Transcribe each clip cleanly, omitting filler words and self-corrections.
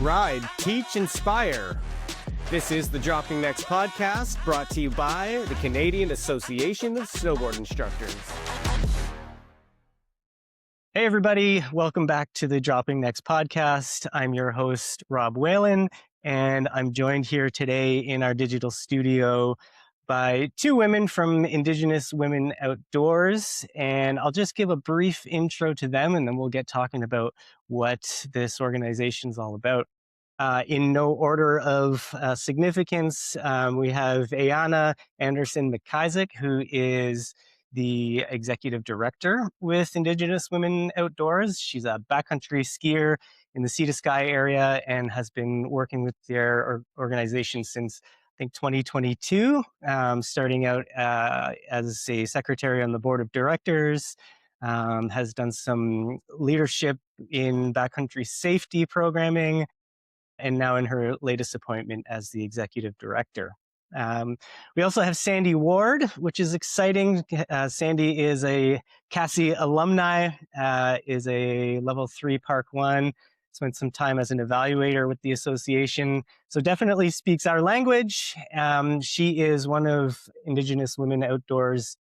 ride, teach, inspire. This is the Dropping Next podcast, brought to you by the Canadian Association of Snowboard Instructors. Hey everybody, welcome back to the Dropping Next podcast. I'm your host, Rob Whelan, and I'm joined here today in our digital studio by two women from Indigenous Women Outdoors. And I'll just give a brief intro to them, and then we'll get talking about what this organization is all about. In no order of significance, we have Aiyana Anderson-MacIsaac, who is the executive director with Indigenous Women Outdoors. She's a backcountry skier in the Sea to Sky area and has been working with their organization since, I think, 2022, starting out as a secretary on the board of directors, has done some leadership in backcountry safety programming, and now in her latest appointment as the executive director. We also have Sandy Ward, which is exciting. Sandy is a CASI alumni, is a level 3 Park 1, spent some time as an evaluator with the association, so definitely speaks our language. She is one of Indigenous Women Outdoors'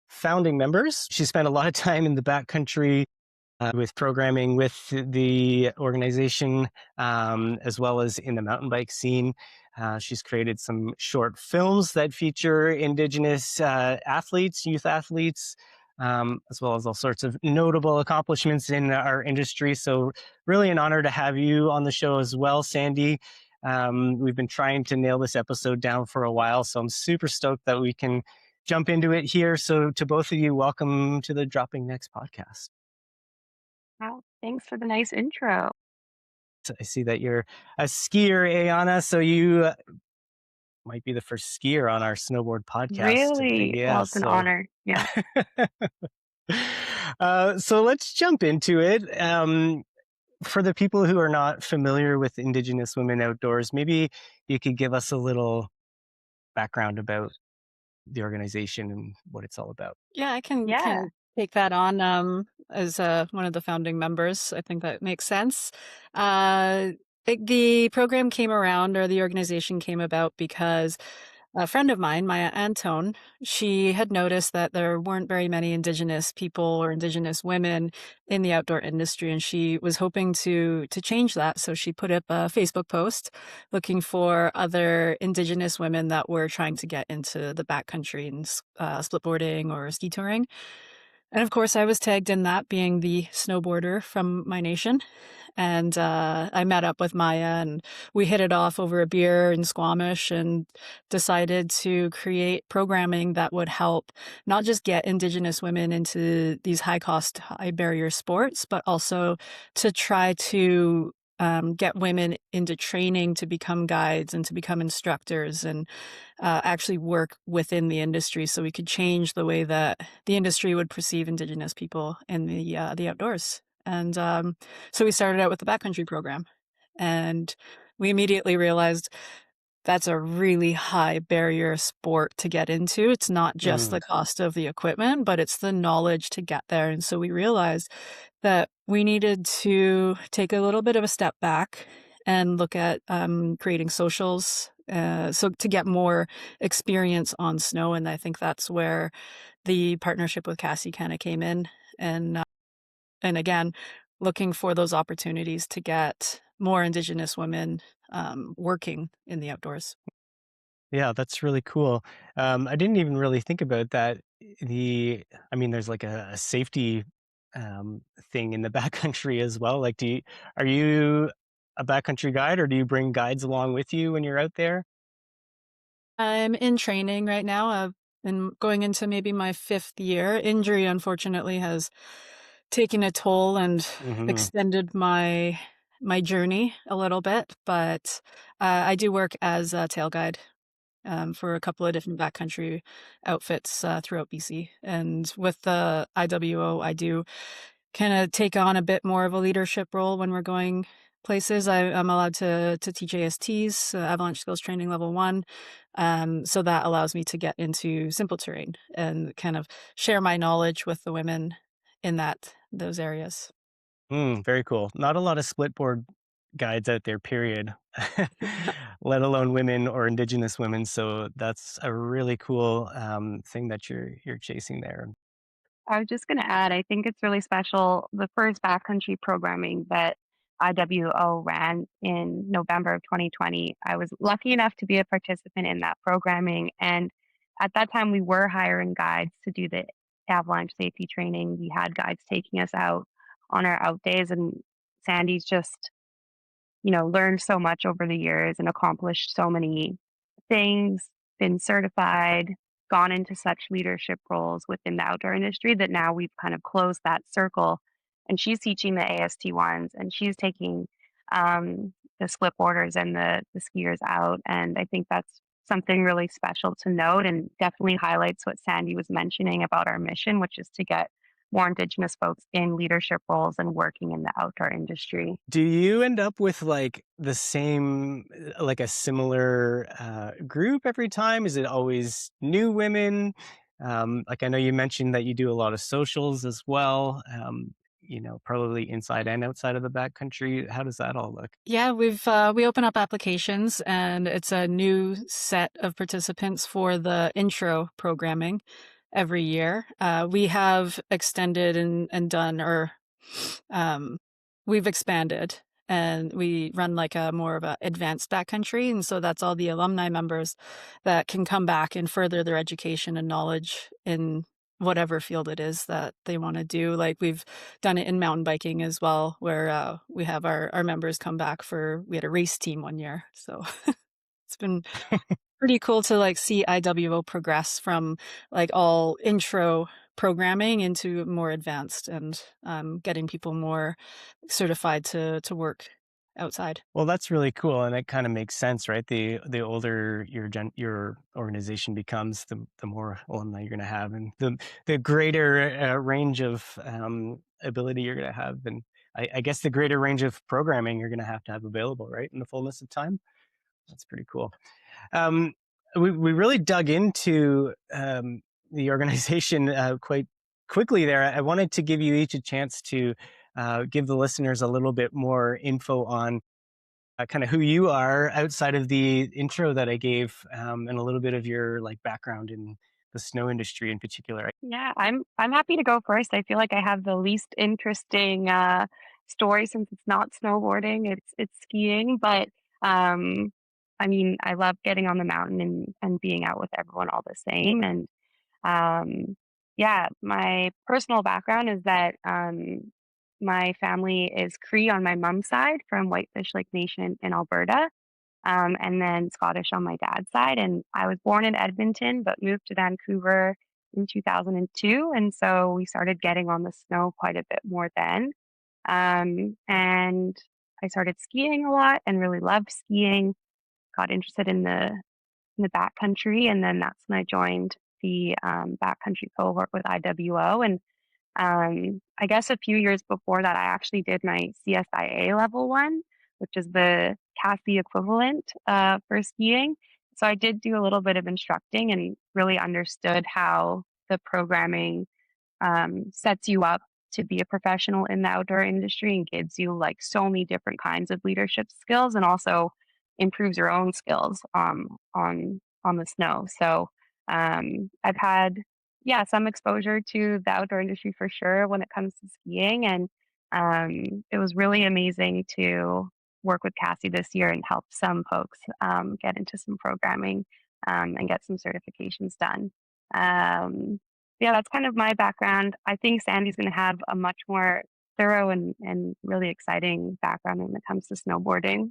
founding members. She spent a lot of time in the backcountry with programming with the organization, as well as in the mountain bike scene. She's created some short films that feature Indigenous athletes, youth athletes, as well as all sorts of notable accomplishments in our industry. So really an honor to have you on the show as well, Sandy. We've been trying to nail this episode down for a while, so I'm super stoked that we can jump into it here. So to both of you, welcome to the Dropping Next podcast. Wow, thanks for the nice intro. I see that you're a skier, Aiyana, so you might be the first skier on our snowboard podcast. Really? Yeah, Well, it's an honor. Yeah. So let's jump into it. For the people who are not familiar with Indigenous Women Outdoors, maybe you could give us a little background about the organization and what it's all about. Yeah, I can Yeah. take that on as one of the founding members. I think that makes sense. The program came around, or the organization came about, because a friend of mine, Maya Antone, she had noticed that there weren't very many Indigenous people or Indigenous women in the outdoor industry, and she was hoping to change that. So she put up a Facebook post looking for other Indigenous women that were trying to get into the backcountry and splitboarding or ski touring. And of course, I was tagged in that, being the snowboarder from my nation. And I met up with Maya, and we hit it off over a beer in Squamish, and decided to create programming that would help not just get Indigenous women into these high-cost, high-barrier sports, but also to try to get women into training to become guides and to become instructors, and actually work within the industry, so we could change the way that the industry would perceive Indigenous people in the outdoors. And so we started out with the backcountry program, and we immediately realized that's a really high barrier sport to get into. It's not just the cost of the equipment, but it's the knowledge to get there. And so we realized that we needed to take a little bit of a step back and look at creating socials, so to get more experience on snow. And I think that's where the partnership with CASI kind of came in. And again, looking for those opportunities to get more Indigenous women working in the outdoors. Yeah, that's really cool. I didn't even really think about that. There's like a safety thing in the backcountry as well. Like, are you a backcountry guide, or do you bring guides along with you when you're out there? I'm in training right now. I've been going into maybe my 5th year. Injury, unfortunately, has taken a toll and extended my journey a little bit, but I do work as a tail guide for a couple of different backcountry outfits throughout BC. And with the IWO, I do kind of take on a bit more of a leadership role when we're going places. I'm allowed to teach ASTs, Avalanche Skills Training Level 1. So that allows me to get into simple terrain and kind of share my knowledge with the women in those areas. Very cool. Not a lot of splitboard guides out there, period, let alone women or Indigenous women. So that's a really cool thing that you're chasing there. I was just going to add, I think it's really special. The first backcountry programming that IWO ran in November of 2020, I was lucky enough to be a participant in that programming. And at that time, we were hiring guides to do the avalanche safety training. We had guides taking us out on our out days, and Sandy's just learned so much over the years and accomplished so many things, been certified, gone into such leadership roles within the outdoor industry that now we've kind of closed that circle. And she's teaching the AST ones and she's taking the split boarders and the skiers out. And I think that's something really special to note and definitely highlights what Sandy was mentioning about our mission, which is to get more Indigenous folks in leadership roles and working in the outdoor industry. Do you end up with like the same, like a similar group every time? Is it always new women? Like I know you mentioned that you do a lot of socials as well. Probably inside and outside of the backcountry. How does that all look? Yeah, we open up applications and it's a new set of participants for the intro programming every year. We have extended and done or um, we've expanded and we run like a more of a advanced backcountry. And so that's all the alumni members that can come back and further their education and knowledge in whatever field it is that they want to do. Like we've done it in mountain biking as well, where we have our members come back we had a race team one year. So it's been pretty cool to like see IWO progress from like all intro programming into more advanced and getting people more certified to work outside. Well, that's really cool, and it kind of makes sense, right? The older your organization becomes, the more alumni you're going to have, and the greater range of ability you're going to have, and I guess the greater range of programming you're going to have available, right, in the fullness of time. That's pretty cool. Um, we really dug into the organization quite quickly there. I wanted to give you each a chance to give the listeners a little bit more info on kind of who you are outside of the intro that I gave, and a little bit of your like background in the snow industry in particular. Yeah, I'm happy to go first. I feel like I have the least interesting story since it's not snowboarding, it's skiing, but um I mean, I love getting on the mountain and being out with everyone all the same. And yeah, my personal background is that my family is Cree on my mom's side from Whitefish Lake Nation in Alberta, and then Scottish on my dad's side. And I was born in Edmonton, but moved to Vancouver in 2002. And so we started getting on the snow quite a bit more then. And I started skiing a lot and really loved skiing. Got interested in the backcountry, and then that's when I joined the backcountry cohort with IWO. And I guess a few years before that, I actually did my CSIA level one, which is the CASI equivalent for skiing. So I did do a little bit of instructing and really understood how the programming sets you up to be a professional in the outdoor industry and gives you like so many different kinds of leadership skills and also improves your own skills on the snow. So I've had some exposure to the outdoor industry for sure when it comes to skiing, and it was really amazing to work with Cassie this year and help some folks get into some programming and get some certifications done. Um, yeah, that's kind of my background. I think Sandy's going to have a much more thorough and really exciting background when it comes to snowboarding.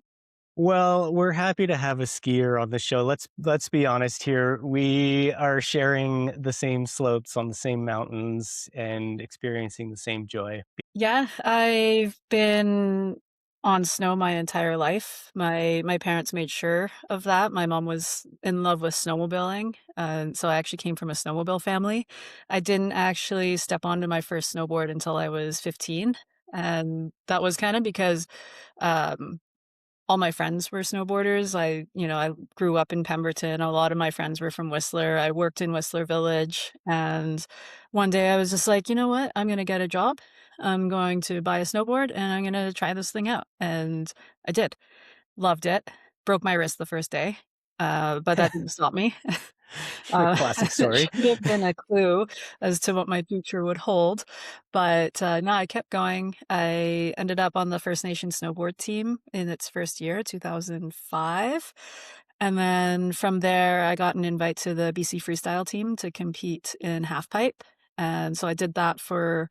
Well, we're happy to have a skier on the show. Let's be honest here. We are sharing the same slopes on the same mountains and experiencing the same joy. Yeah, I've been on snow my entire life. My parents made sure of that. My mom was in love with snowmobiling, so I actually came from a snowmobile family. I didn't actually step onto my first snowboard until I was 15, and that was kind of because um, all my friends were snowboarders. I grew up in Pemberton. A lot of my friends were from Whistler. I worked in Whistler Village, and one day I was just like, you know what? I'm gonna get a job. I'm going to buy a snowboard and I'm gonna try this thing out. And I did. Loved it. Broke my wrist the first day, but that didn't stop me. Classic It story. should have been a clue as to what my future would hold, but, no, I kept going. I ended up on the First Nation snowboard team in its first year, 2005, and then from there, I got an invite to the BC freestyle team to compete in half pipe, and so I did that for,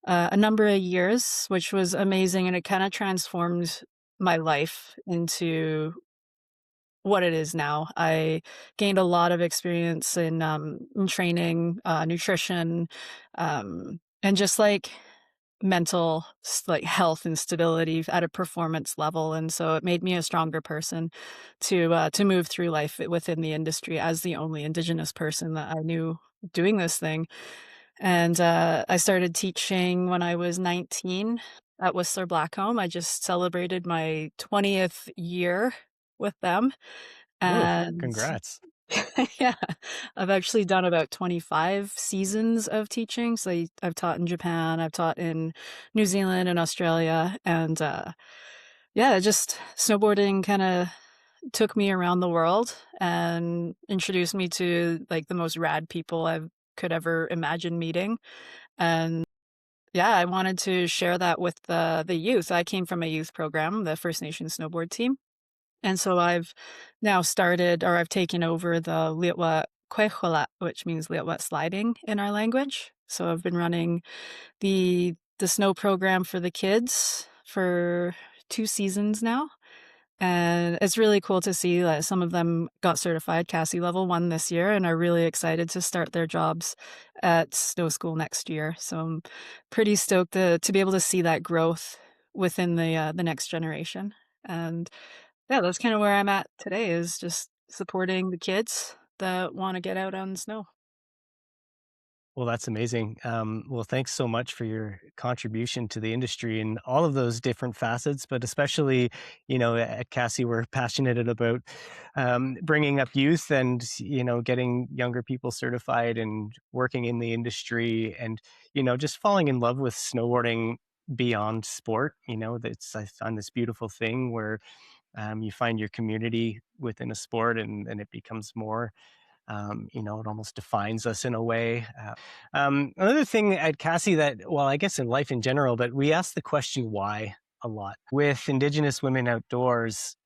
a number of years, which was amazing, and it kinda transformed my life into what it is now. I gained a lot of experience in training, nutrition, and just like mental like health and stability at a performance level. And so it made me a stronger person to move through life within the industry as the only Indigenous person that I knew doing this thing. And I started teaching when I was 19 at Whistler Blackcomb. I just celebrated my 20th year with them. Whoa, And congrats. yeah, I've actually done about 25 seasons of teaching. So I've taught in Japan, I've taught in New Zealand and Australia. And yeah, just snowboarding kind of took me around the world and introduced me to like the most rad people I could ever imagine meeting. And yeah, I wanted to share that with the youth. I came from a youth program, the First Nation snowboard team. And so I've now started or I've taken over the Liatwa Kwechola, which means Liatwa sliding in our language. So I've been running the snow program for the kids for 2 seasons now. And it's really cool to see that some of them got certified CASI level 1 this year and are really excited to start their jobs at snow school next year. So I'm pretty stoked to be able to see that growth within the next generation. And yeah, that's kinda where I'm at today is just supporting the kids that wanna get out on the snow. Well, that's amazing. Well, thanks so much for your contribution to the industry and all of those different facets, but especially, at Cassie, we're passionate about bringing up youth and, getting younger people certified and working in the industry and, just falling in love with snowboarding beyond sport. I find this beautiful thing where you find your community within a sport and it becomes more it almost defines us in a way. Another thing at Cassie that, well, I guess in life in general, but we ask the question why a lot. With Indigenous Women Outdoors,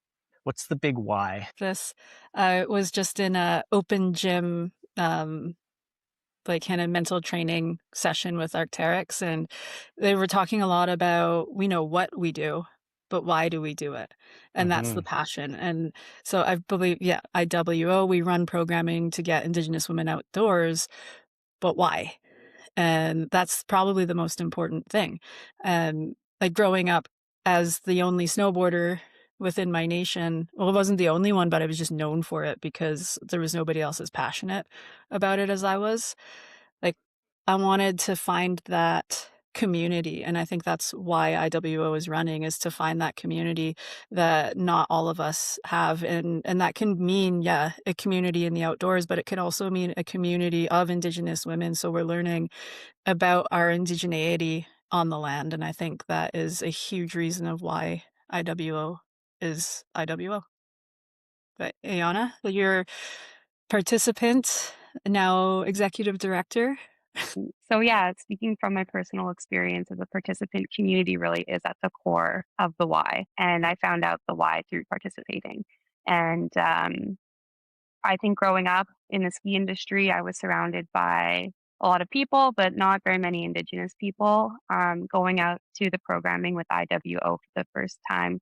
what's the big why? This, was just in a open gym, like, kinda mental training session with Arc'teryx, and they were talking a lot about, we know what we do, but why do we do it? And that's the Hmm. passion, and so I believe yeah, IWO, we run programming to get Indigenous women outdoors, but why? And that's probably the most important thing. And, like, growing up as the only snowboarder within my nation well, I wasn't the only one, but I was just known for it because there was nobody else as passionate about it as I was. Like, I wanted to find that community, and I think that's why IWO is running, is to find that community that not all of us have, and that can mean, yeah, a community in the outdoors, but it could also mean a community of Indigenous women, so we're learning about our indigeneity on the land, and I think that is a huge reason of why IWO is IWO. But Aiyana, you're participant, now executive director. So yeah, speaking from my personal experience as a participant, community really is at the core of the why. And I found out the why through participating. And I think growing up in the ski industry, I was surrounded by a lot of people, but not very many Indigenous people. Going out to the programming with IWO for the first time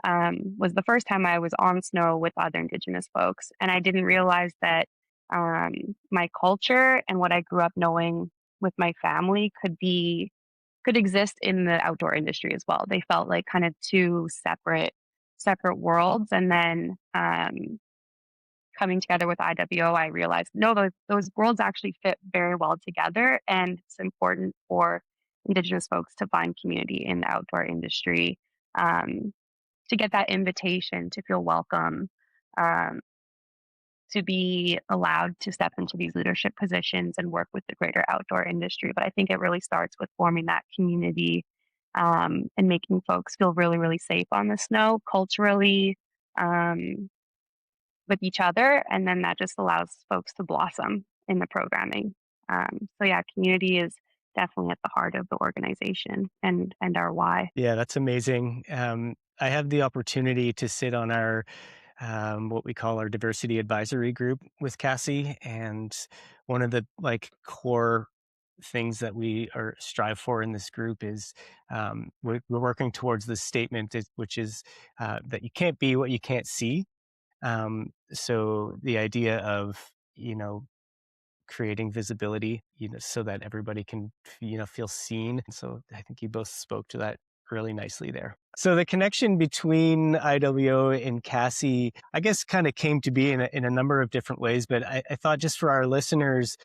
was the first time I was on snow with other Indigenous folks. And I didn't realize that my culture and what I grew up knowing with my family could exist in the outdoor industry as well. They felt like kind of two separate worlds. And then coming together with IWO, I realized no, those worlds actually fit very well together, and it's important for Indigenous folks to find community in the outdoor industry, um, to get that invitation to feel welcome, um, to be allowed to step into these leadership positions and work with the greater outdoor industry. But I think it really starts with forming that community, and making folks feel really, really safe on the snow culturally, um, with each other. And then that just allows folks to blossom in the programming. So yeah, community is definitely at the heart of the organization and our why. Yeah, that's amazing. I have the opportunity to sit on our what we call our diversity advisory group with CASI, and one of the core things that we are strive for in this group is we're working towards this statement, which is that you can't be what you can't see. So the idea of creating visibility, so that everybody can, feel seen. And so I think you both spoke to that really nicely there. So the connection between IWO and CASI, I guess, kind of came to be in a number of different ways. But I thought, just for our listeners,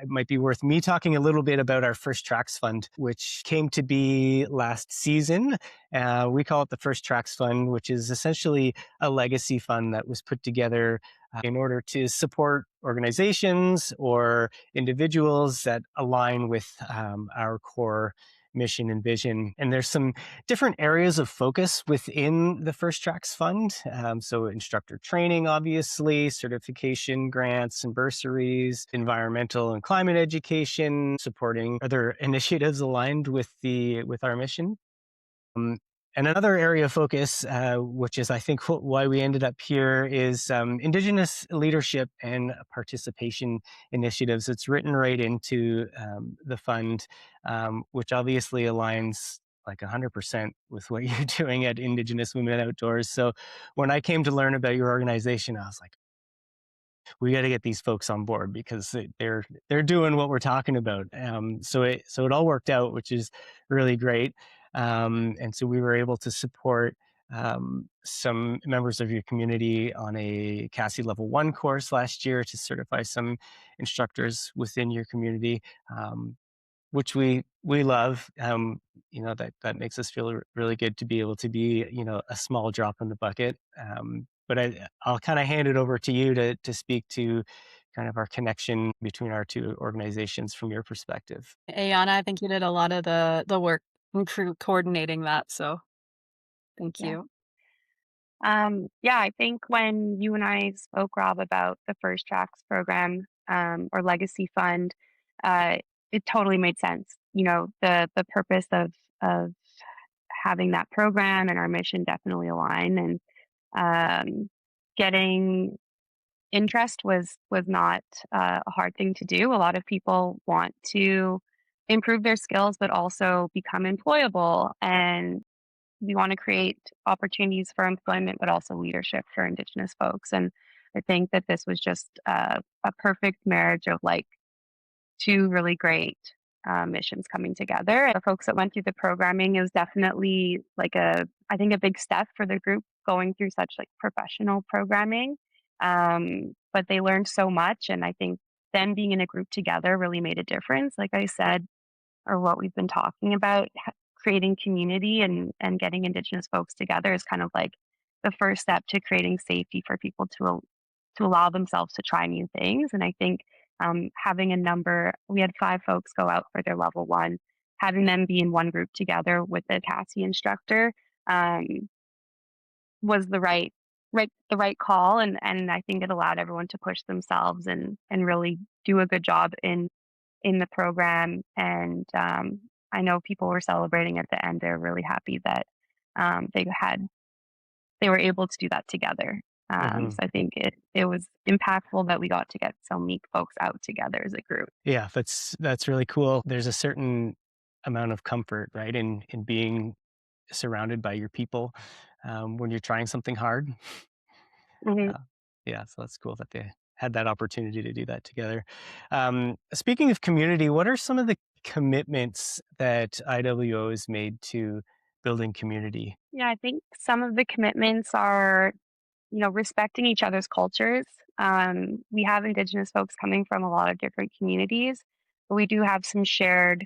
it might be worth me talking a little bit about our First Tracks Fund, which came to be last season. We call it the First Tracks Fund, which is essentially a legacy fund that was put together in order to support organizations or individuals that align with our core mission and vision. And there's some different areas of focus within the First Tracks Fund. So instructor training, obviously, certification grants and bursaries, environmental and climate education, supporting other initiatives aligned with our mission. Um, and another area of focus, which is, I think, why we ended up here, is Indigenous leadership and participation initiatives. It's written right into the fund, which obviously aligns like 100% with what you're doing at Indigenous Women Outdoors. So when I came to learn about your organization, I was like, we got to get these folks on board because they're doing what we're talking about. So it all worked out, which is really great. And so we were able to support some members of your community on a CASI Level 1 course last year to certify some instructors within your community, which we love. That makes us feel really good to be able to be, a small drop in the bucket. But I'll kind of hand it over to you to speak to kind of our connection between our two organizations from your perspective. Aiyana, I think you did a lot of the work in coordinating that, so thank Yeah. you. Yeah, I think when you and I spoke, Rob, about the First Tracks program, or Legacy Fund, uh, it totally made sense. The purpose of having that program and our mission definitely align, and um, getting interest was not a hard thing to do. A lot of people want to improve their skills, but also become employable, and we want to create opportunities for employment, but also leadership for Indigenous folks. And I think that this was just a perfect marriage of like two really great missions coming together. The folks that went through the programming is definitely I think a big step for the group going through such like professional programming. But they learned so much. And I think them being in a group together really made a difference. Like I said, or what we've been talking about, creating community and getting Indigenous folks together is kind of like the first step to creating safety for people to allow themselves to try new things. And I think having we had 5 folks go out for their level 1, having them be in one group together with the CASI instructor, um, was the right call, and I think it allowed everyone to push themselves and really do a good job in the program. And I know people were celebrating at the end. They're really happy that they were able to do that together. Hmm. So I think it was impactful that we got to get so many folks out together as a group. Yeah, that's really cool. There's a certain amount of comfort, right, in being surrounded by your people when you're trying something hard. Hmm. Uh, yeah, so that's cool that they had that opportunity to do that together. Speaking of community, what are some of the commitments that IWO has made to building community? Yeah, I think some of the commitments are, respecting each other's cultures. We have Indigenous folks coming from a lot of different communities, but we do have some shared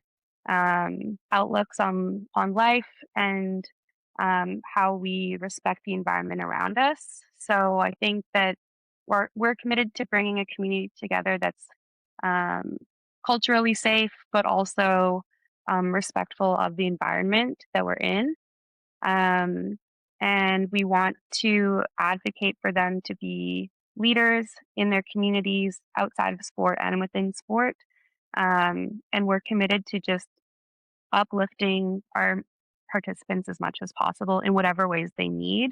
outlooks on life and how we respect the environment around us. So I think that we're committed to bringing a community together that's um, culturally safe, but also respectful of the environment that we're in. Um, and we want to advocate for them to be leaders in their communities outside of sport and within sport. And we're committed to just uplifting our participants as much as possible in whatever ways they need,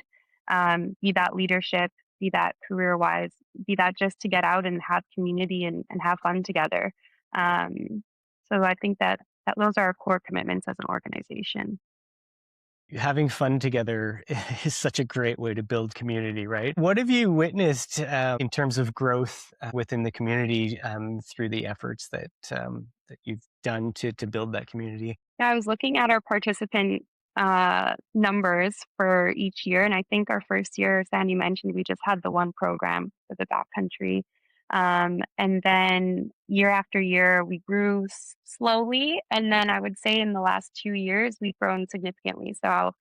be that leadership, be that career wise, be that just to get out and have community and have fun together. So I think that those are our core commitments as an organization. Having fun together is such a great way to build community, right? What have you witnessed in terms of growth within the community through the efforts that you've done to build that community? Yeah, I was looking at our participant numbers for each year, and I think our first year, Sandy mentioned, we just had the one program for the backcountry. And then year after year, we grew slowly. And then I would say in the last 2 years, we've grown significantly. So if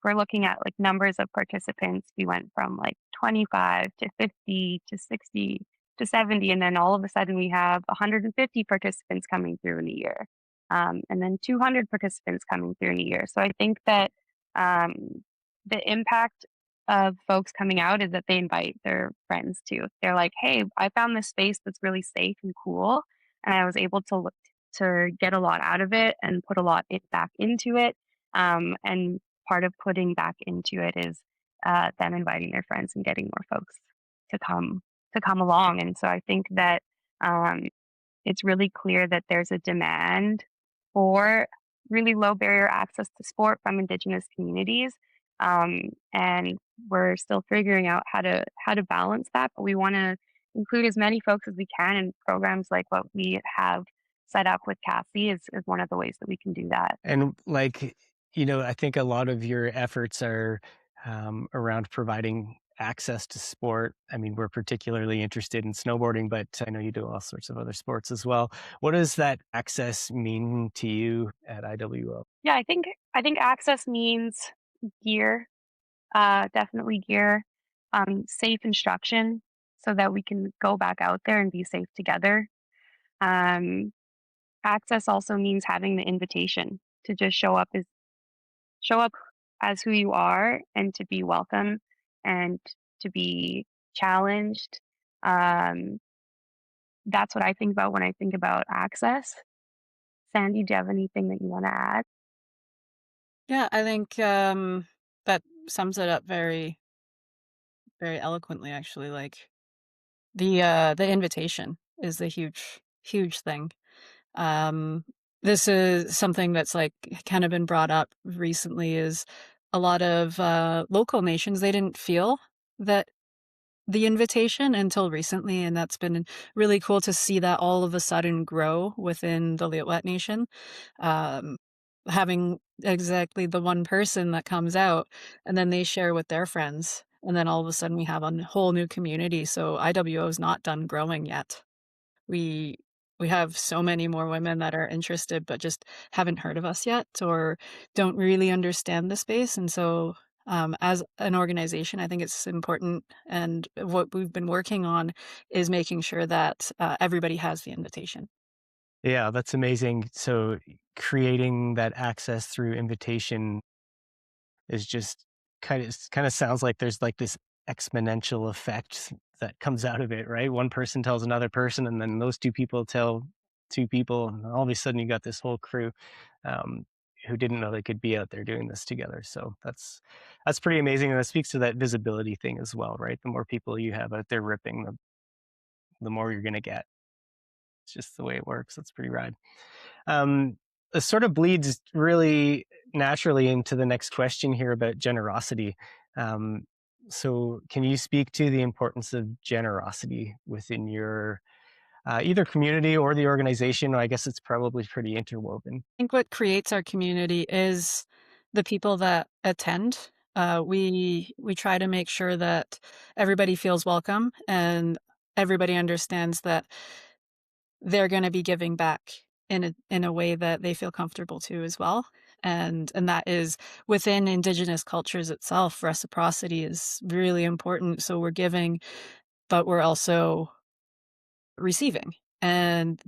we're looking at like numbers of participants, we went from like 25 to 50 to 60 to 70. And then all of a sudden, we have 150 participants coming through in a year, and then 200 participants coming through in a year. So I think that um, the impact of folks coming out is that they invite their friends too. They're like, "Hey, I found this space that's really safe and cool, and I was able to look to get a lot out of it and put a lot back into it." And part of putting back into it is them inviting their friends and getting more folks to come along. And so I think that um, it's really clear that there's a demand for really low barrier access to sport from Indigenous communities. And we're still figuring out how to balance that, but we want to include as many folks as we can in programs like what we have set up with CASI is one of the ways that we can do that. And like, I think a lot of your efforts are around providing access to sport. I mean, we're particularly interested in snowboarding, but I know you do all sorts of other sports as well. What does that access mean to you at IWO? Yeah, I think access means gear, definitely gear, safe instruction so that we can go back out there and be safe together. Um, Access also means having the invitation to just show up as who you are and to be welcome and to be challenged. Um, that's what I think about when I think about access. Sandy, do you have anything that you want to add? Yeah, I think that sums it up very, very eloquently, actually. Like the invitation is the huge, huge thing. Um, this is something that's like kind of been brought up recently. Is a lot of local nations, they didn't feel that the invitation until recently, and that's been really cool to see that all of a sudden grow within the Lietwet Nation. Um, Having exactly the one person that comes out, and then they share with their friends, and then all of a sudden we have a whole new community. So IWO is not done growing yet. We we have so many more women that are interested, but just haven't heard of us yet or don't really understand the space, and so, as an organization, I think it's important, and what we've been working on is making sure that, everybody has the invitation. Yeah, that's amazing. So creating that access through invitation is just kind of sounds like there's like this exponential effect that comes out of it, right? One person tells another person, and then those two people tell two people, and all of a sudden you got this whole crew um, who didn't know they could be out there doing this together. So that's pretty amazing, and that speaks to that visibility thing as well, right? The more people you have out there ripping, the more you're going to get. It's just the way it works. That's pretty rad. Um, it sort of bleeds really naturally into the next question here about generosity. Um, so, can you speak to the importance of generosity within your either community or the organization? I guess it's probably pretty interwoven. I think what creates our community is the people that attend. We try to make sure that everybody feels welcome and everybody understands that they're gonna be giving back in a way that they feel comfortable to as well, and that is within Indigenous cultures itself. Reciprocity is really important, so we're giving but we're also receiving. And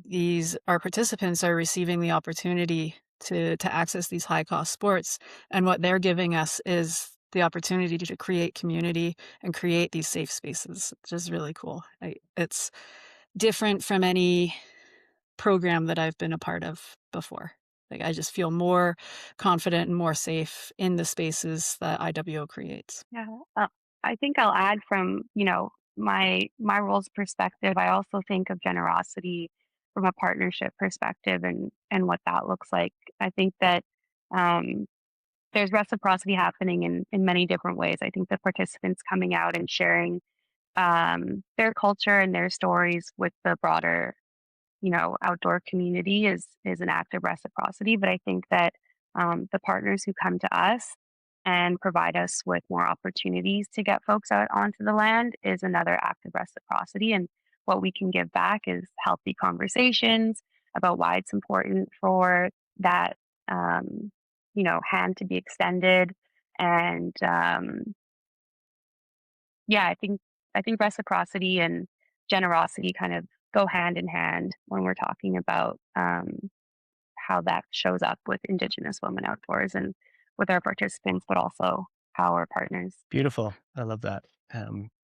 our participants are receiving the opportunity to access these high cost sports. And what they're giving us is the opportunity to create community and create these safe spaces, which is really cool. It's different from any program that I've been a part of before. Like, I just feel more confident and more safe in the spaces that IWO creates. Yeah. I think I'll add from, my role's perspective. I also think of generosity from a partnership perspective and what that looks like. I think that um, there's reciprocity happening in many different ways. I think the participants coming out and sharing their culture and their stories with the broader outdoor community is an act of reciprocity. But I think that the partners who come to us and provide us with more opportunities to get folks out onto the land is another act of reciprocity. And what we can give back is healthy conversations about why it's important for that hand to be extended. And yeah, I think reciprocity and generosity kind of go hand in hand when we're talking about how that shows up with Indigenous Women Outdoors and with our participants, but also our partners. Beautiful. I love that.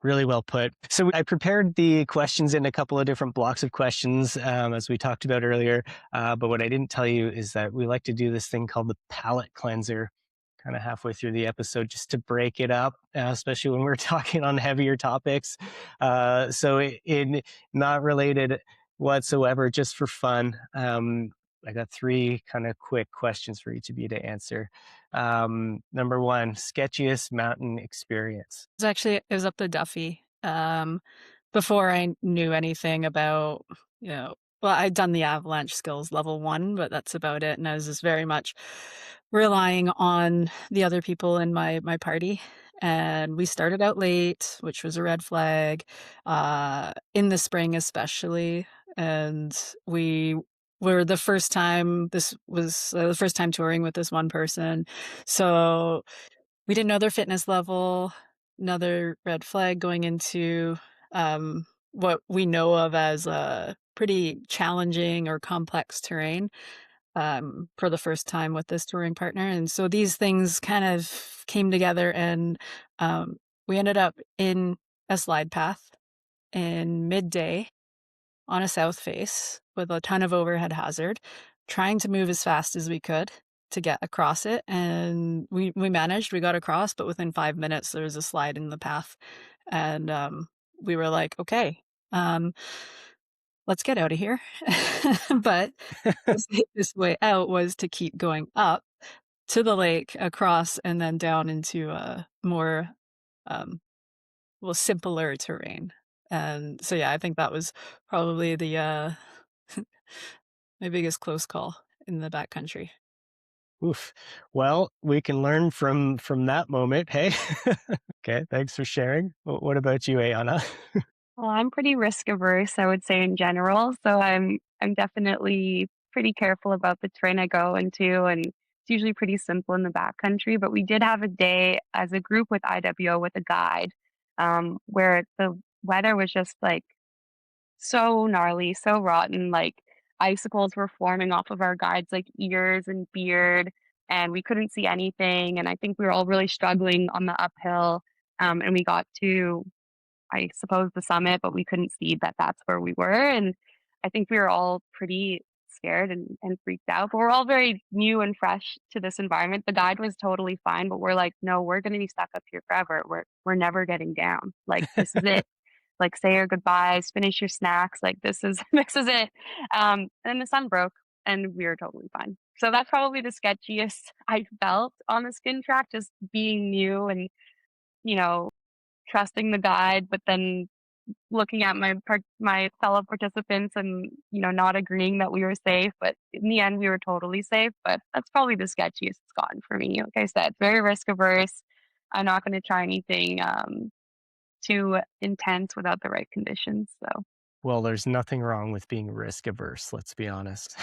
Really well put. So I prepared the questions in a couple of different blocks of questions, as we talked about earlier. But what I didn't tell you is that we like to do this thing called the palate cleanser kind of halfway through the episode just to break it up, especially when we're talking on heavier topics. So in not related whatsoever, just for fun. I got 3 kind of quick questions for each of you to answer. Number 1, sketchiest mountain experience. It was up the Duffy. Before I knew anything about, well, I'd done the avalanche skills level 1, but that's about it. And I was just very much relying on the other people in my party. And we started out late, which was a red flag, in the spring especially. And we were this was the first time touring with this one person. So we didn't know their fitness level. Another red flag going into what we know of as a pretty challenging or complex terrain for the first time with this touring partner. And so these things kind of came together, and we ended up in a slide path in midday on a south face with a ton of overhead hazard, trying to move as fast as we could to get across it. And we managed, we got across, but within 5 minutes, there was a slide in the path. And we were like, okay, um, let's get out of here. But the safest way out was to keep going up to the lake, across, and then down into a more, um, simpler terrain. And so, yeah, I think that was probably my biggest close call in the backcountry. Oof. Well, we can learn from that moment. Hey. Okay, thanks for sharing. What about you, Aiyana? Well, I'm pretty risk averse, I would say in general. So I'm definitely pretty careful about the terrain I go into, and it's usually pretty simple in the backcountry. But we did have a day as a group with IWO with a guide, where the weather was just like so gnarly, so rotten. Like icicles were forming off of our guides' like ears and beard, and we couldn't see anything. And I think we were all really struggling on the uphill. And we got to, I suppose, the summit, but we couldn't see that that's where we were. And I think we were all pretty scared and freaked out, but we're all very new and fresh to this environment. The guide was totally fine, but we're like, no, we're going to be stuck up here forever. We're never getting down. Like, this is it. Like, say your goodbyes, finish your snacks. Like, this is, this is it. And then the sun broke and we were totally fine. So that's probably the sketchiest I felt on the skin track, just being new and, you know, trusting the guide, but then looking at my fellow participants and not agreeing that we were safe. But in the end, we were totally safe. But that's probably the sketchiest it's gotten for me. Like I said, very risk averse. I'm not going to try anything too intense without the right conditions. So Well, there's nothing wrong with being risk averse, let's be honest.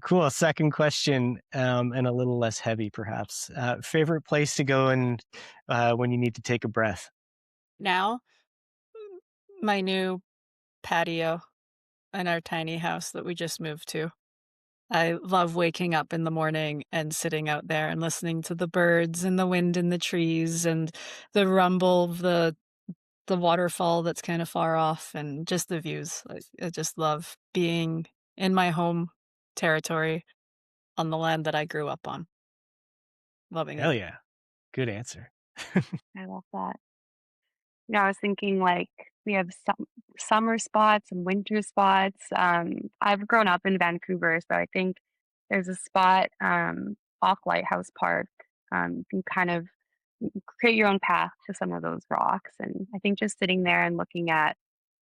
Cool. Second question, and a little less heavy, perhaps. Favorite place to go and when you need to take a breath? now, my new patio in our tiny house that we just moved to. I love waking up in the morning and sitting out there and listening to the birds and the wind in the trees and the rumble of the waterfall that's kind of far off and just the views. I just love being in my home territory on the land that I grew up on. Loving Hell it. yeah. Good answer. I love that. I was thinking like we have some summer spots and winter spots. I've grown up in Vancouver, so I think there's a spot off Lighthouse Park. You can kind of create your own path to some of those rocks, and I think just sitting there and looking at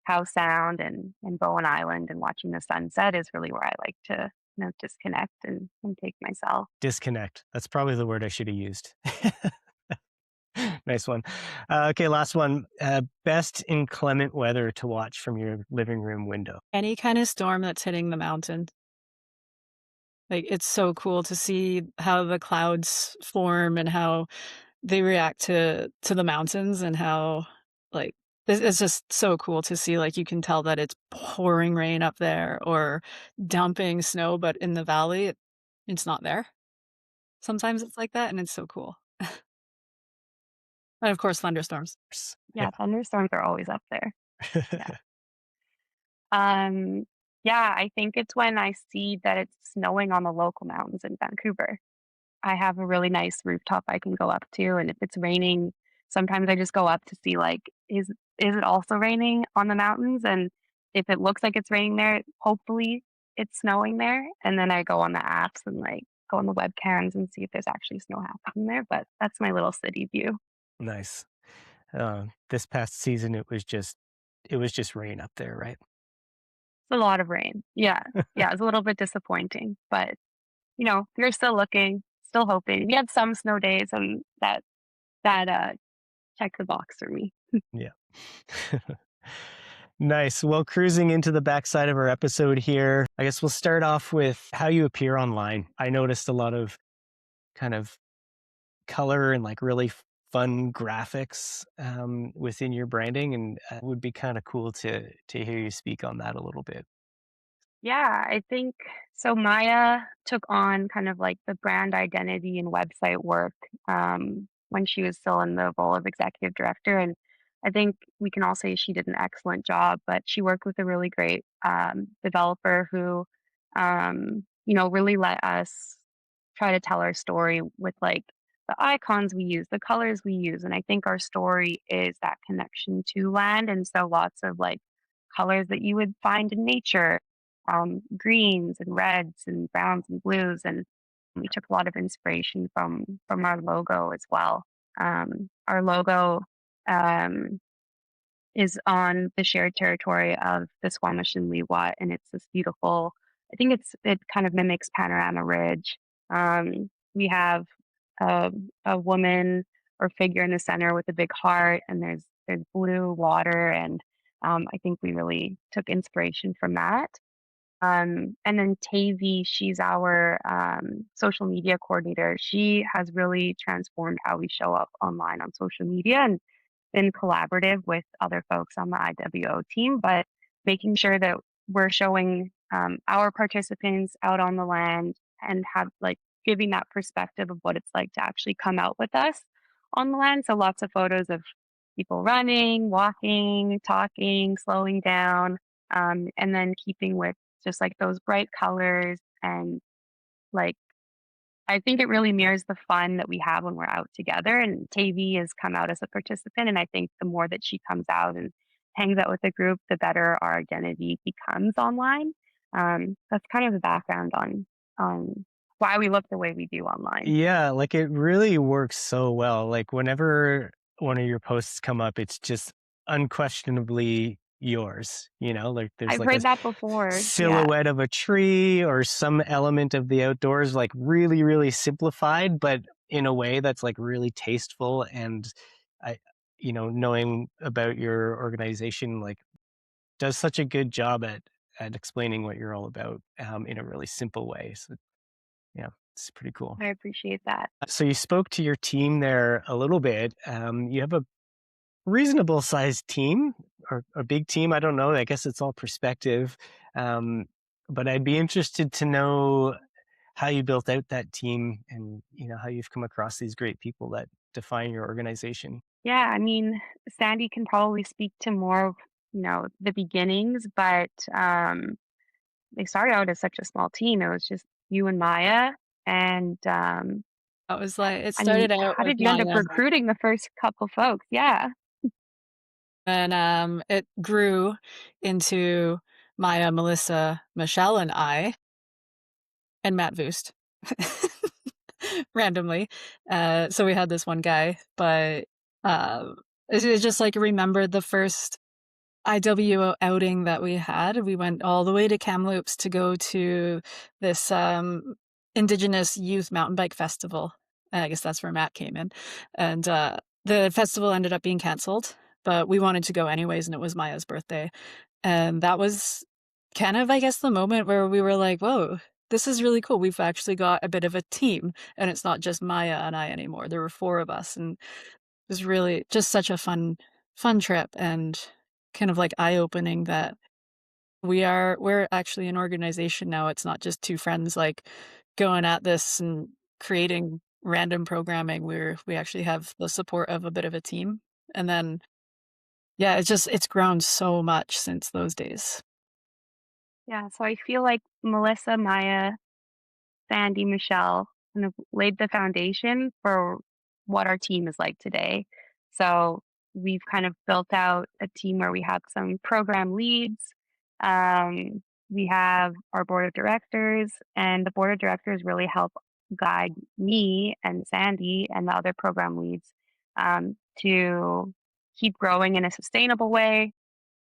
Howe Sound and Bowen Island and watching the sunset is really where I like to disconnect and take myself. Disconnect. That's probably the word I should have used. Nice one. Okay, last one. Best inclement weather to watch from your living room window. Any kind of storm that's hitting the mountain. Like, it's so cool to see how the clouds form and how they react to the mountains and how, like, it's just so cool to see, like, you can tell that it's pouring rain up there or dumping snow, but in the valley, it's not there. Sometimes it's like that, and it's so cool. And, of course, thunderstorms. Yeah, thunderstorms are always up there. Yeah. Um, yeah, I think it's when I see that it's snowing on the local mountains in Vancouver. I have a really nice rooftop I can go up to, and if it's raining, sometimes I just go up to see like is it also raining on the mountains? And if it looks like it's raining there, hopefully it's snowing there. And then I go on the apps and like go on the webcams and see if there's actually snow happening there. But that's my little city view. Nice. This past season, it was just rain up there, right? It's a lot of rain. Yeah. Yeah, it's a little bit disappointing, but you're still looking, still hoping. We had some snow days and that checked the box for me. Yeah. Nice. Well, cruising into the backside of our episode here, I guess we'll start off with how you appear online. I noticed a lot of kind of color and like really fun graphics within your branding, and it would be kind of cool to hear you speak on that a little bit. Yeah, I think so. Maya took on kind of like the brand identity and website work when she was still in the role of executive director. And I think we can all say she did an excellent job, but she worked with a really great developer who, really let us try to tell our story with like the icons we use, the colors we use. And I think our story is that connection to land. And so lots of like colors that you would find in nature, greens and reds and browns and blues, and we took a lot of inspiration from our logo as well. Our logo um, is on the shared territory of the Squamish and Leewat, and it's this beautiful. I think it kind of mimics Panorama Ridge. We have a, a woman or figure in the center with a big heart, and there's blue water, and I think we really took inspiration from that. And then Tavy, she's our social media coordinator. She has really transformed how we show up online on social media and been collaborative with other folks on the IWO team, but making sure that we're showing our participants out on the land and have like giving that perspective of what it's like to actually come out with us on the land. So lots of photos of people running, walking, talking, slowing down, and then keeping with just like those bright colors and like I think it really mirrors the fun that we have when we're out together. And Tavy has come out as a participant, and I think the more that she comes out and hangs out with the group, the better our identity becomes online. That's kind of the background on why we look the way we do online. Yeah, like it really works so well. Like whenever one of your posts come up, it's just unquestionably yours, like there's I've like a heard that before. Yeah, silhouette of a tree or some element of the outdoors, like really, really simplified, but in a way that's like really tasteful. And I, knowing about your organization, like does such a good job at explaining what you're all about in a really simple way. So yeah, it's pretty cool. I appreciate that. So you spoke to your team there a little bit. You have a reasonable sized team or a big team. I don't know. I guess it's all perspective. Um, but I'd be interested to know how you built out that team and, how you've come across these great people that define your organization. Yeah, I mean, Sandy can probably speak to more of, the beginnings, but they started out as such a small team. It was just you and Maya. And It I mean, started out how with did you end up Maya, recruiting the first couple folks? Yeah. and it grew into Maya, Melissa, Michelle, and I, and Matt Voost. Randomly. So we had this one guy, but it's just like remember the first IWO outing that we had. We went all the way to Kamloops to go to this Indigenous Youth Mountain Bike Festival. And I guess that's where Matt came in. And the festival ended up being canceled, but we wanted to go anyways, and it was Maya's birthday. And that was kind of, I guess, the moment where we were like, whoa, this is really cool. We've actually got a bit of a team, and it's not just Maya and I anymore. There were four of us, and it was really just such a fun trip, and kind of like eye-opening that we're actually an organization now. It's not just two friends like going at this and creating random programming. We actually have the support of a bit of a team. And then yeah, it's grown so much since those days. Yeah. So I feel like Melissa, Maya, Sandy, Michelle kind of laid the foundation for what our team is like today. So we've kind of built out a team where we have some program leads. We have our board of directors, and the board of directors really help guide me and Sandy and the other program leads to keep growing in a sustainable way,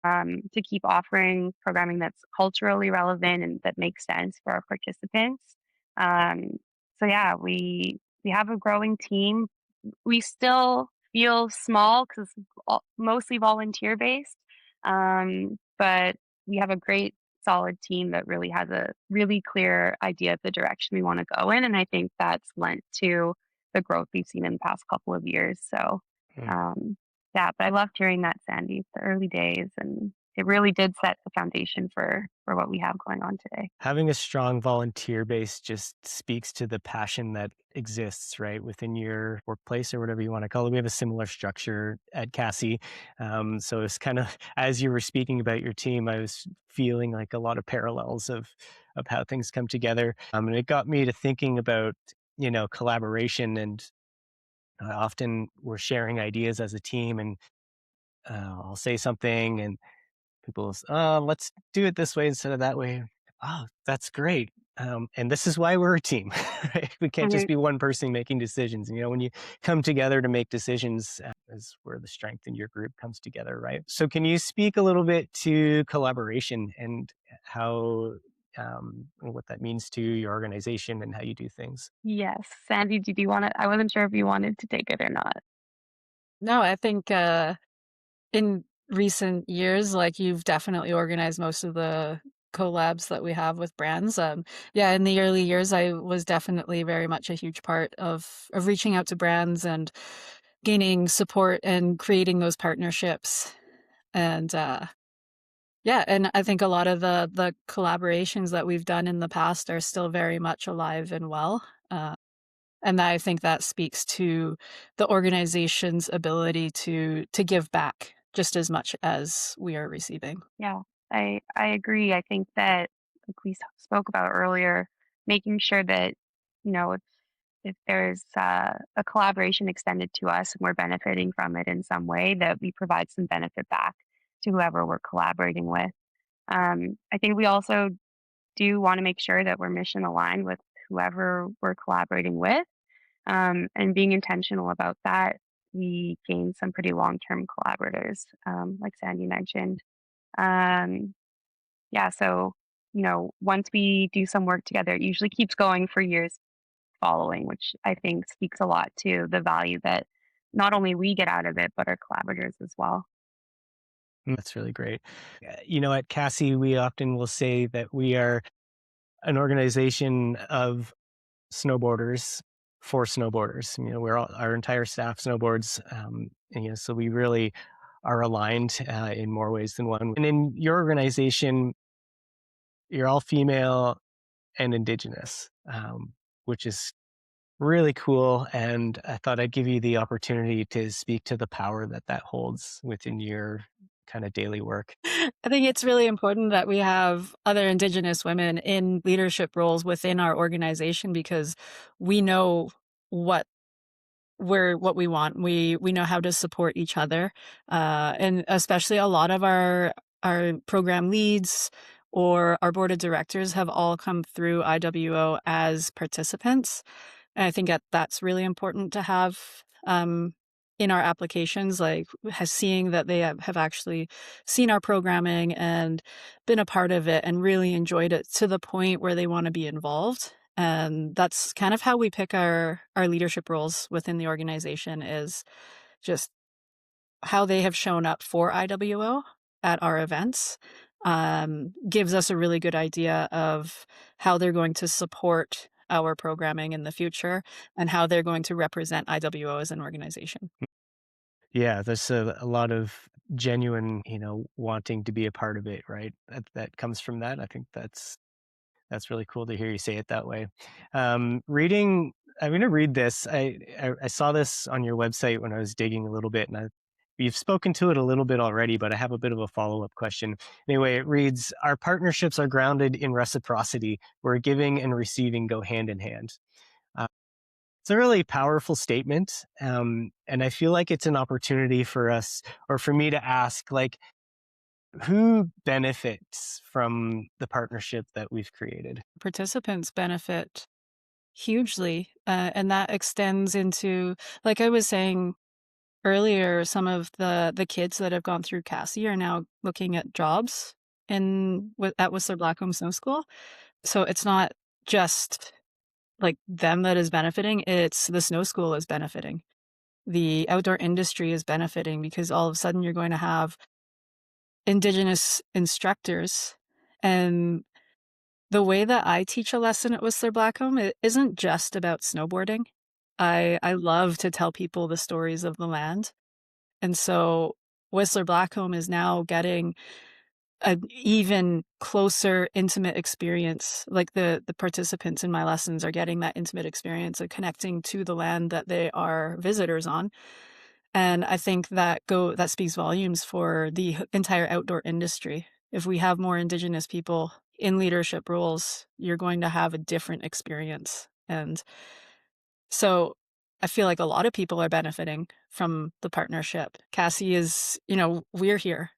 to keep offering programming that's culturally relevant and that makes sense for our participants. Um, so yeah, we have a growing team. We still feel small because it's mostly volunteer based, but we have a great solid team that really has a really clear idea of the direction we want to go in, and I think that's lent to the growth we've seen in the past couple of years. So Hmm. um, yeah, but I loved hearing that, Sandy. It's the early days, and it really did set the foundation for what we have going on today. Having a strong volunteer base just speaks to the passion that exists right within your workplace or whatever you want to call it. We have a similar structure at CASI. So it's kind of as you were speaking about your team, I was feeling like a lot of parallels of how things come together. And it got me to thinking about collaboration, and often we're sharing ideas as a team, and I'll say something and people, let's do it this way instead of that way. Oh, that's great. And this is why we're a team. Right? We can't just Mhm. be one person making decisions. When you come together to make decisions, is where the strength in your group comes together, right? So, can you speak a little bit to collaboration and how, what that means to your organization and how you do things? Yes, Sandy, did you want to? I wasn't sure if you wanted to take it or not. No, I think in recent years, like, you've definitely organized most of the collabs that we have with brands. Yeah, in the early years, I was definitely very much a huge part of reaching out to brands and gaining support and creating those partnerships. And yeah, and I think a lot of the collaborations that we've done in the past are still very much alive and well. And I think that speaks to the organization's ability to give back just as much as we are receiving. Yeah, I agree. I think that, like we spoke about earlier, making sure that if there's a collaboration extended to us and we're benefiting from it in some way, that we provide some benefit back to whoever we're collaborating with. I think we also do want to make sure that we're mission aligned with whoever we're collaborating with, and being intentional about that. We gain some pretty long term collaborators, like Sandy mentioned. Um, yeah, so once we do some work together, it usually keeps going for years following, which I think speaks a lot to the value that not only we get out of it, but our collaborators as well. That's really great. At CASI, we often will say that we are an organization of snowboarders for snowboarders. We're our entire staff snowboards, and, so we really are aligned in more ways than one. And in your organization, you're all female and Indigenous, which is really cool. And I thought I'd give you the opportunity to speak to the power that that holds within your kind of daily work. I think it's really important that we have other Indigenous women in leadership roles within our organization because we know what what we want. We know how to support each other, and especially a lot of our program leads or our board of directors have all come through IWO as participants. And I think that's really important to have in our applications, like seeing that they have actually seen our programming and been a part of it and really enjoyed it to the point where they want to be involved. And that's kind of how we pick our leadership roles within the organization is just how they have shown up for IWO at our events, gives us a really good idea of how they're going to support our programming in the future and how they're going to represent IWO as an organization. Yeah, there's a lot of genuine, wanting to be a part of it, right? That comes from that. I think that's really cool to hear you say it that way. Reading, I'm going to read this. I saw this on your website when I was digging a little bit, and you've spoken to it a little bit already, but I have a bit of a follow-up question. Anyway, it reads, "Our partnerships are grounded in reciprocity, where giving and receiving go hand in hand." Uh, it's a really powerful statement, and I feel like it's an opportunity for us, or for me, to ask, like, who benefits from the partnership that we've created? Participants benefit hugely, and that extends into, like I was saying earlier, some of the kids that have gone through CASI are now looking at jobs at Whistler Blackcomb Snow School. So it's not just like them that is benefiting, it's the snow school is benefiting. The outdoor industry is benefiting because all of a sudden you're going to have Indigenous instructors. And the way that I teach a lesson at Whistler Blackcomb, it isn't just about snowboarding. I love to tell people the stories of the land. And so Whistler Blackcomb is now getting an even closer, intimate experience. Like the participants in my lessons are getting that intimate experience of connecting to the land that they are visitors on. And I think that speaks volumes for the entire outdoor industry. If we have more Indigenous people in leadership roles, you're going to have a different experience. And so I feel like a lot of people are benefiting from the partnership. Cassie is, we're here.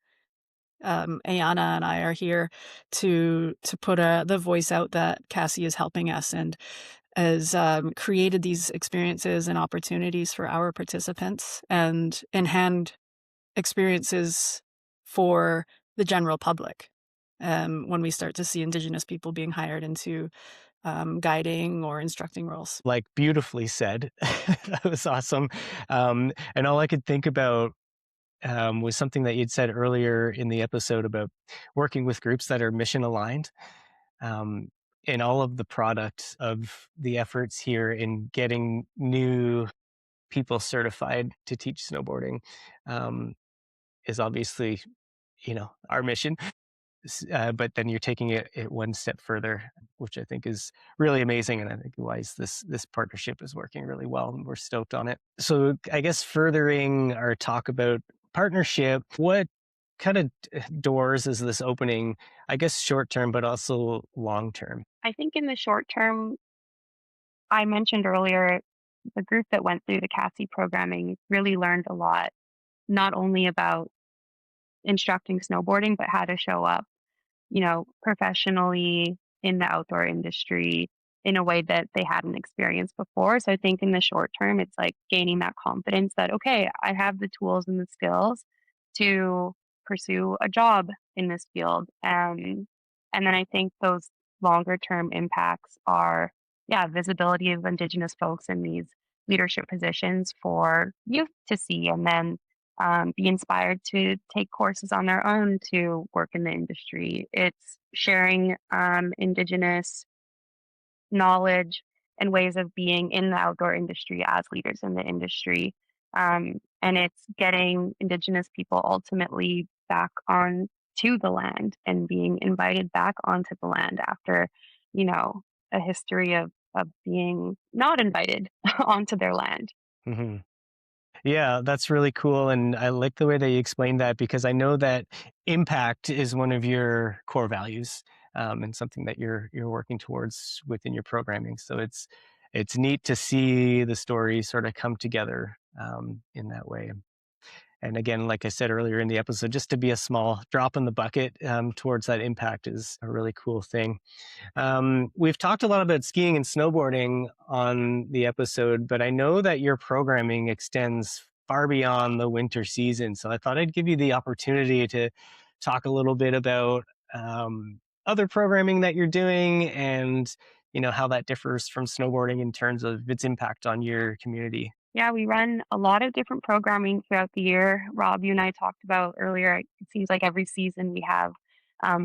Aiyana and I are here to put the voice out that Cassie is helping us and has created these experiences and opportunities for our participants and in hand experiences for the general public. When we start to see Indigenous people being hired into guiding or instructing roles. Like, beautifully said. That was awesome. And all I could think about was something that you'd said earlier in the episode about working with groups that are mission aligned. And all of the product of the efforts here in getting new people certified to teach snowboarding is obviously, our mission. But then you're taking it one step further, which I think is really amazing, and I think why this partnership is working really well, and we're stoked on it. So I guess furthering our talk about partnership, what kind of doors is this opening? I guess short term, but also long term. I think in the short term, I mentioned earlier, the group that went through the CASI programming really learned a lot, not only about instructing snowboarding, but how to show up, professionally in the outdoor industry in a way that they hadn't experienced before. So I think in the short term, it's like gaining that confidence that, okay, I have the tools and the skills to pursue a job in this field. And then I think those longer term impacts are, yeah, visibility of Indigenous folks in these leadership positions for youth to see, and then be inspired to take courses on their own to work in the industry. It's sharing Indigenous knowledge and ways of being in the outdoor industry as leaders in the industry. And it's getting Indigenous people ultimately back on to the land and being invited back onto the land after, you know, a history of being not invited onto their land. Hmm. Yeah, that's really cool. And I like the way that you explained that because I know that impact is one of your core values, and something that you're working towards within your programming. So it's neat to see the stories sort of come together in that way. And again, like I said earlier in the episode, just to be a small drop in the bucket towards that impact is a really cool thing. We've talked a lot about skiing and snowboarding on the episode, but I know that your programming extends far beyond the winter season. So I thought I'd give you the opportunity to talk a little bit about other programming that you're doing and how that differs from snowboarding in terms of its impact on your community. Yeah, we run a lot of different programming throughout the year. Rob, you and I talked about earlier, it seems like every season we have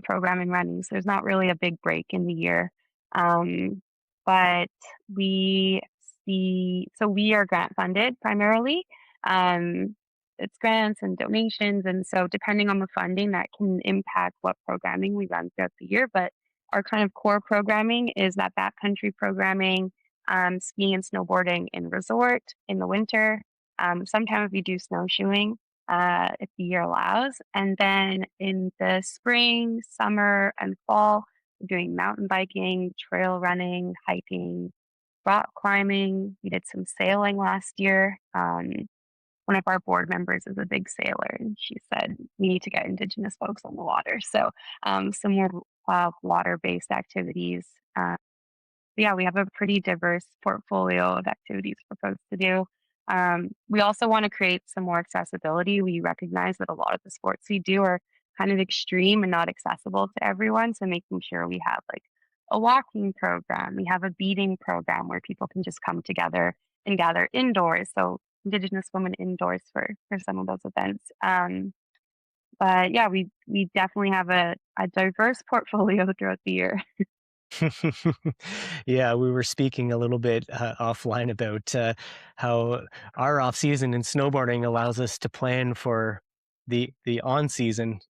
programming running. So there's not really a big break in the year. Um, but we are grant funded primarily. Um, it's grants and donations. And so depending on the funding, that can impact what programming we run throughout the year. But our kind of core programming is that backcountry programming, skiing and snowboarding in resort in the winter. Sometimes we do snowshoeing if the year allows. And then in the spring, summer, and fall, we're doing mountain biking, trail running, hiking, rock climbing. We did some sailing last year. One of our board members is a big sailor, and she said we need to get Indigenous folks on the water. So some more water-based activities. Yeah, we have a pretty diverse portfolio of activities for folks to do. We also want to create some more accessibility. We recognize that a lot of the sports we do are kind of extreme and not accessible to everyone. So making sure we have like a walking program, we have a beading program where people can just come together and gather indoors. So Indigenous women indoors for some of those events. But yeah, we definitely have a diverse portfolio throughout the year. Yeah, we were speaking a little bit offline about how our off season in snowboarding allows us to plan for the on season,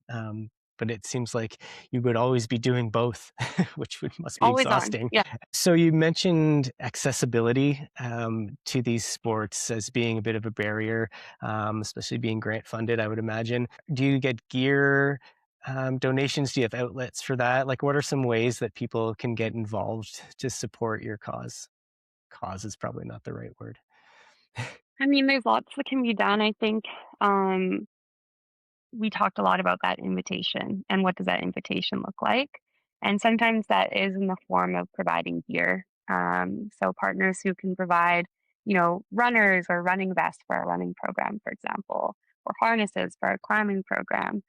but it seems like you would always be doing both, which must be Always on. exhausting. Yeah. So you mentioned accessibility to these sports as being a bit of a barrier, especially being grant funded, I would imagine. Do you get gear donations? Do you have outlets for that? Like, what are some ways that people can get involved to support your cause? Cause is probably not the right word. I mean, there's lots that can be done. I think um, we talked a lot about that invitation and what does that invitation look like. And sometimes that is in the form of providing gear. So partners who can provide, runners or running vests for our running program, for example, or harnesses for our climbing program.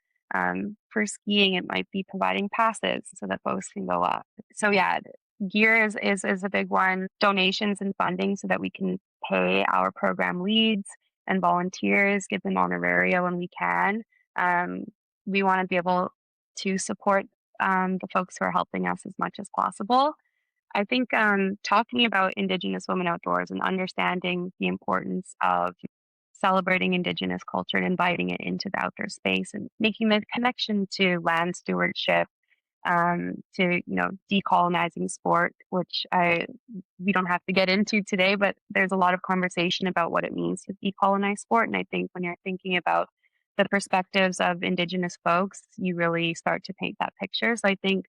For skiing, it might be providing passes so that folks can go up. So yeah, gear is a big one. Donations and funding so that we can pay our program leads and volunteers, give them honoraria when we can. um, we want to be able to support the folks who are helping us as much as possible. I think talking about Indigenous Women Outdoors and understanding the importance of celebrating Indigenous culture and inviting it into the outdoor space and making the connection to land stewardship, to decolonizing sport, which I we don't have to get into today, but there's a lot of conversation about what it means to decolonize sport. And I think when you're thinking about the perspectives of Indigenous folks, you really start to paint that picture. So I think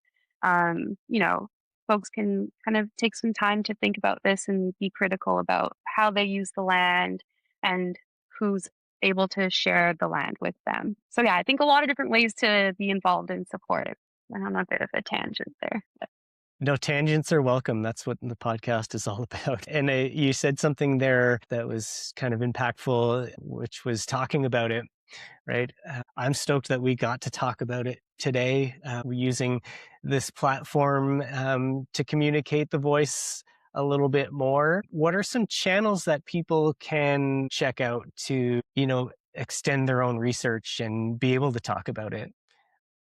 folks can kind of take some time to think about this and be critical about how they use the land and who's able to share the land with them. So yeah, I think a lot of different ways to be involved and support it. Went on a bit of a tangent there. No, tangents are welcome. That's what the podcast is all about. And you said something there that was kind of impactful, which was talking about it, right? I'm stoked that we got to talk about it today. We're using this platform to communicate the voice a little bit more. What are some channels that people can check out to, extend their own research and be able to talk about it,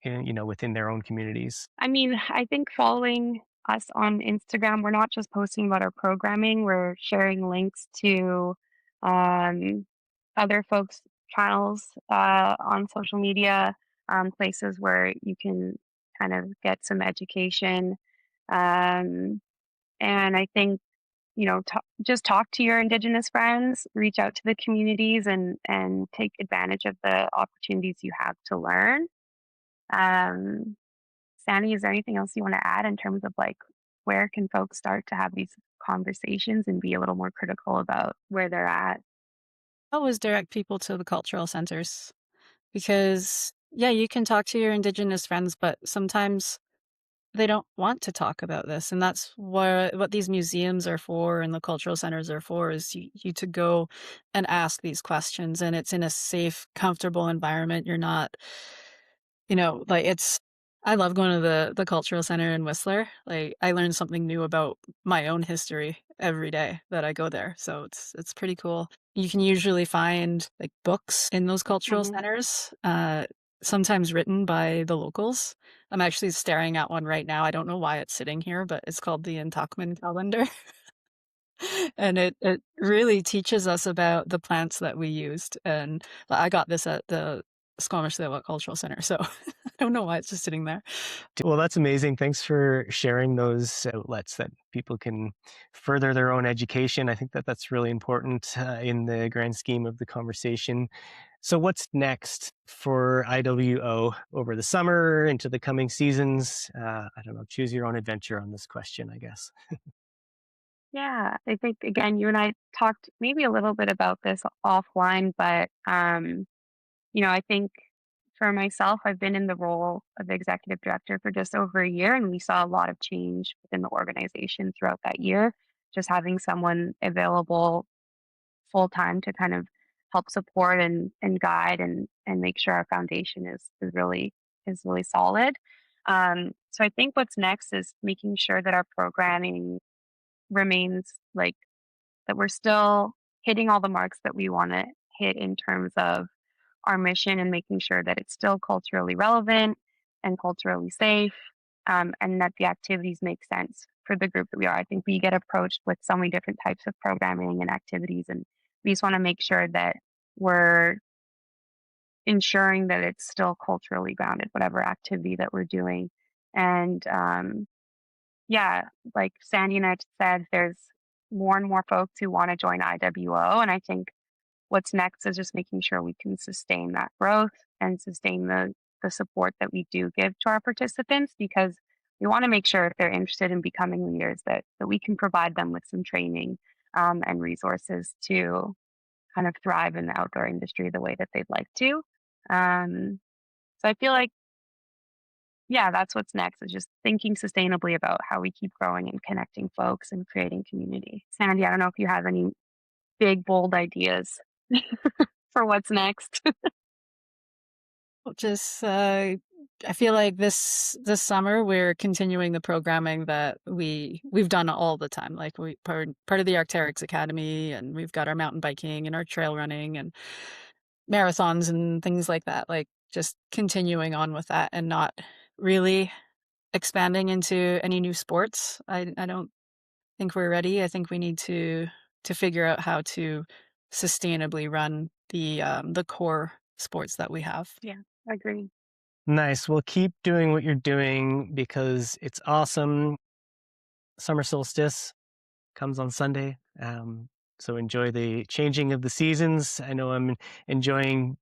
within their own communities? I mean, I think following us on Instagram, we're not just posting about our programming, we're sharing links to um, other folks' channels on social media, places where you can kind of get some education. Um, and I think, just talk to your Indigenous friends, reach out to the communities, and take advantage of the opportunities you have to learn. Um, Sandy, is there anything else you want to add in terms of like where can folks start to have these conversations and be a little more critical about where they're at? Always direct people to the cultural centers because, yeah, you can talk to your Indigenous friends, but sometimes they don't want to talk about this, and that's what these museums are for and the cultural centers are for, is you to go and ask these questions, and it's in a safe, comfortable environment. You're not, like, it's I love going to the cultural center in Whistler. Like, I learn something new about my own history every day that I go there, so it's pretty cool. You can usually find, like, books in those cultural Hmm. centers, sometimes written by the locals. I'm actually staring at one right now. I don't know why it's sitting here, but it's called the Intakman calendar, and it really teaches us about the plants that we used, and I got this at the Squamish Cultural Center, so I don't know why it's just sitting there. Well, that's amazing. Thanks for sharing those outlets that people can further their own education. I think that that's really important in the grand scheme of the conversation. So, what's next for IWO over the summer into the coming seasons? I don't know. Choose your own adventure on this question, I guess. Yeah, I think again, you and I talked maybe a little bit about this offline, but I think for myself, I've been in the role of executive director for just over a year, and we saw a lot of change within the organization throughout that year. Just having someone available full time to kind of help support and guide and make sure our foundation is really solid. So I think what's next is making sure that our programming remains like that we're still hitting all the marks that we want to hit in terms of our mission and making sure that it's still culturally relevant and culturally safe, and that the activities make sense for the group that we are. I think we get approached with so many different types of programming and activities, and we just want to make sure that we're ensuring that it's still culturally grounded, whatever activity that we're doing. And yeah, like Sandy and I said, there's more and more folks who want to join IWO, and I think what's next is just making sure we can sustain that growth and sustain the support that we do give to our participants, because we want to make sure if they're interested in becoming leaders that we can provide them with some training and resources to kind of thrive in the outdoor industry the way that they'd like to. So I feel like, yeah, that's what's next, is just thinking sustainably about how we keep growing and connecting folks and creating community. Sandy, I don't know if you have any big, bold ideas for what's next. Just, I feel like this summer we're continuing the programming that we've done all the time. Like, we part of the Arc'teryx Academy, and we've got our mountain biking and our trail running and marathons and things like that. Like, just continuing on with that and not really expanding into any new sports. I don't think we're ready. I think we need to figure out how to sustainably run the core sports that we have. Yeah, I agree. Nice. Well, keep doing what you're doing because it's awesome. Summer solstice comes on Sunday. So enjoy the changing of the seasons. I know I'm enjoying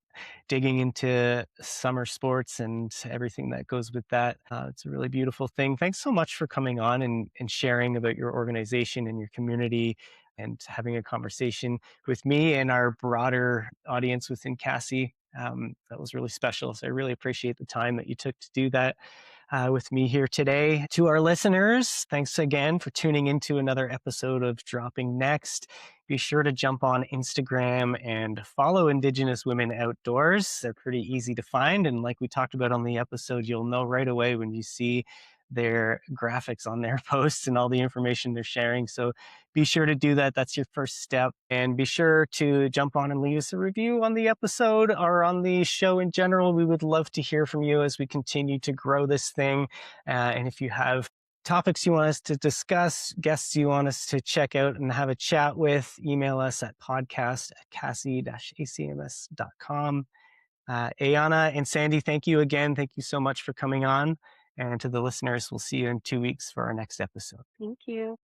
digging into summer sports and everything that goes with that. It's a really beautiful thing. Thanks so much for coming on and sharing about your organization and your community and having a conversation with me and our broader audience within CASI. That was really special. So I really appreciate the time that you took to do that with me here today. To our listeners, thanks again for tuning into another episode of Dropping Next. Be sure to jump on Instagram and follow Indigenous Women Outdoors. They're pretty easy to find. And like we talked about on the episode, you'll know right away when you see their graphics on their posts and all the information they're sharing. So be sure to do that. That's your first step. And be sure to jump on and leave us a review on the episode or on the show in general. We would love to hear from you as we continue to grow this thing. And if you have topics you want us to discuss, guests you want us to check out and have a chat with, email us at podcast@casi-acms.com. Aiyana and Sandy, thank you again. Thank you so much for coming on. And to the listeners, we'll see you in 2 weeks for our next episode. Thank you.